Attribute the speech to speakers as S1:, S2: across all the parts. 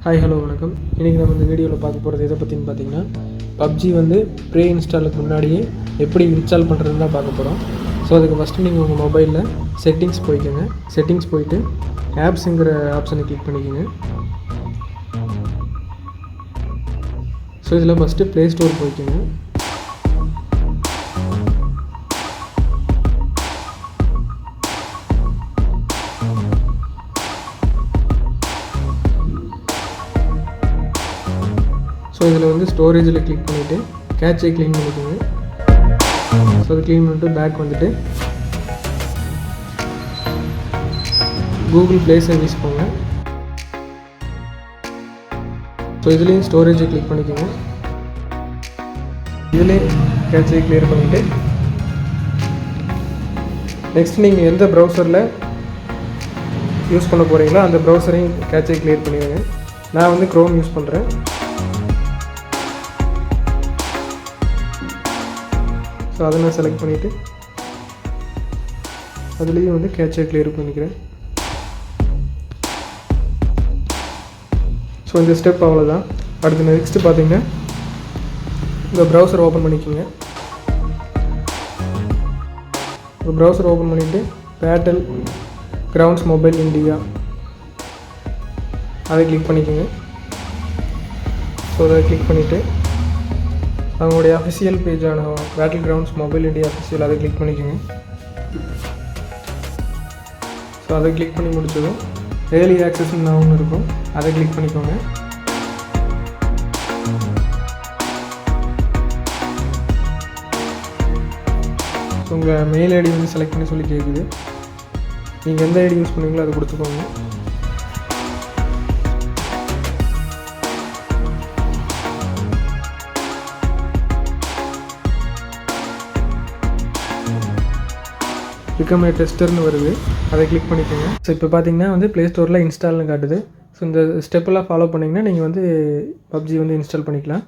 S1: Hi hello வணக்கம். இன்றைக்கி நம்ம இந்த வீடியோவில் பார்க்க போகிறது எதை பற்றின்னு பார்த்தீங்கன்னா, பப்ஜி வந்து ப்ரீ இன்ஸ்டாலுக்கு முன்னாடியே எப்படி இன்ஸ்டால் பண்ணுறதுன்னு தான் பார்க்க போகிறோம். ஸோ அதுக்கு ஃபஸ்ட்டு நீங்கள் உங்கள் மொபைலில் செட்டிங்ஸ் போய்க்கோங்க. செட்டிங்ஸ் போயிட்டு ஆப்ஸுங்கிற ஆப்ஷனை கிளிக் பண்ணிக்கோங்க. ஸோ இதில் ஃபஸ்ட்டு ப்ளே ஸ்டோர் போய்க்கோங்க. ஸோ இதில் வந்து ஸ்டோரேஜில் கிளிக் பண்ணிவிட்டு கேட்சை க்ளீன் பண்ணிக்கோங்க. ஸோ அதை க்ளீன் பண்ணிட்டு பேக் வந்துட்டு கூகுள் ப்ளே சர்வீஸ் போங்க. ஸோ இதுலேயும் ஸ்டோரேஜை கிளிக் பண்ணிக்கோங்க. இதுலேயும் கேட்சை கிளியர் பண்ணிவிட்டு நெக்ஸ்ட் நீங்கள் எந்த ப்ரௌசரில் யூஸ் பண்ண போகிறீங்களோ அந்த ப்ரௌசரையும் கேட்சை கிளியர் பண்ணிடுங்க. நான் வந்து க்ரோம் யூஸ் பண்ணுறேன். ஸோ அதை நான் செலக்ட் பண்ணிவிட்டு அதுலேயும் வந்து கேட்சை கிளியர் பண்ணிக்கிறேன். ஸோ இந்த ஸ்டெப் அவ்வளோதான். அடுத்து நெக்ஸ்ட்டு பார்த்தீங்கன்னா இந்த ப்ரௌசர் ஓப்பன் பண்ணிக்கோங்க. இந்த ப்ரௌசர் ஓப்பன் பண்ணிவிட்டு பேட்டல் கிரவுண்ட்ஸ் மொபைல் இண்டியா அதை கிளிக் பண்ணிக்கோங்க. ஸோ அதை கிளிக் பண்ணிவிட்டு அவங்களுடைய அஃபிஷியல் பேஜான Battlegrounds Mobile India official அதை கிளிக் பண்ணிக்கோங்க. ஸோ அதை கிளிக் பண்ணி முடிச்சதும் ஏர்லி ஆக்சஸ்ன்னு ஒன்று இருக்கும், அதை கிளிக் பண்ணிக்கோங்க. ஸோ உங்கள் மெயில் ஐடி வந்து செலக்ட் பண்ணி சொல்லி கேட்குது. நீங்கள் எந்த ஐடி யூஸ் பண்ணுவீங்களோ அதை கொடுத்துக்கோங்க. பிகம் ஏ டெஸ்டர்னு வருது, அதை கிளிக் பண்ணிக்கோங்க. ஸோ இப்போ பார்த்தீங்கன்னா வந்து ப்ளே ஸ்டோரில் இன்ஸ்டால்னு காட்டுது. ஸோ இந்த ஸ்டெப்பெல்லாம் ஃபாலோ பண்ணிங்கன்னா நீங்கள் வந்து பப்ஜி வந்து இன்ஸ்டால் பண்ணிக்கலாம்.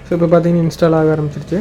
S1: ஸோ இப்போ பார்த்தீங்கன்னா இன்ஸ்டால் ஆக ஆரம்பிச்சிருச்சு.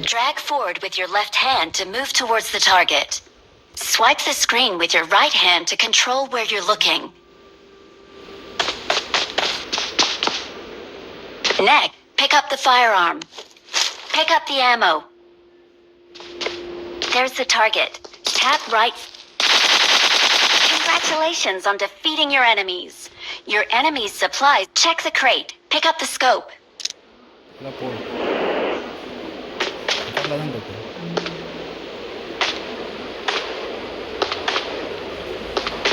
S2: Drag forward with your left hand to move towards the target. Swipe the screen with your right hand to control where you're looking. Next, pick up the firearm. Pick up the ammo. There's the target. Tap right. Congratulations on defeating your enemies. Your enemy's supplies. Check the crate. Pick up the scope.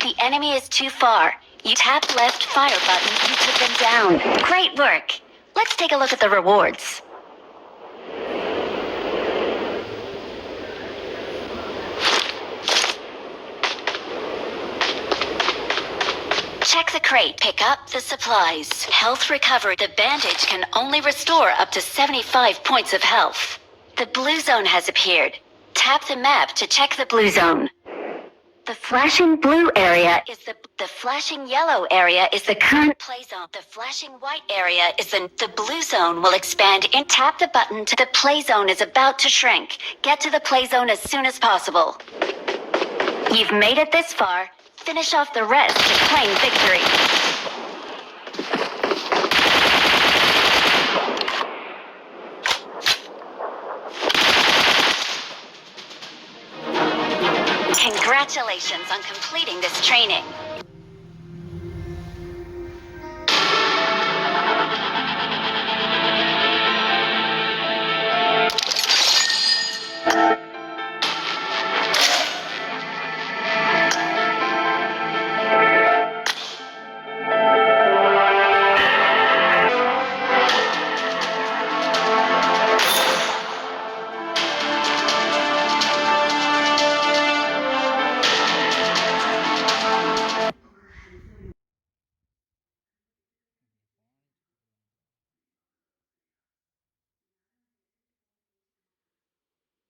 S2: The enemy is too far. You tap left fire button, you took them down. Great work. Let's take a look at the rewards. Check the crate. Pick up the supplies. Health recovery. The bandage can only restore up to 75 points of health. The blue zone has appeared. Tap the map to check the blue zone. The flashing blue area is the flashing yellow area is the current play zone. The flashing white area is the blue zone will expand in. Tap the button to the play zone is about to shrink. Get to the play zone as soon as possible. You've made it this far. Finish off the rest to claim victory. Congratulations on completing this training.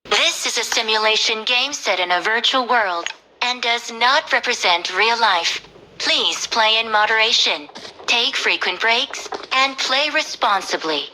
S2: This is a simulation game set in a virtual world and does not represent real life. Please play in moderation, take frequent breaks, and play responsibly.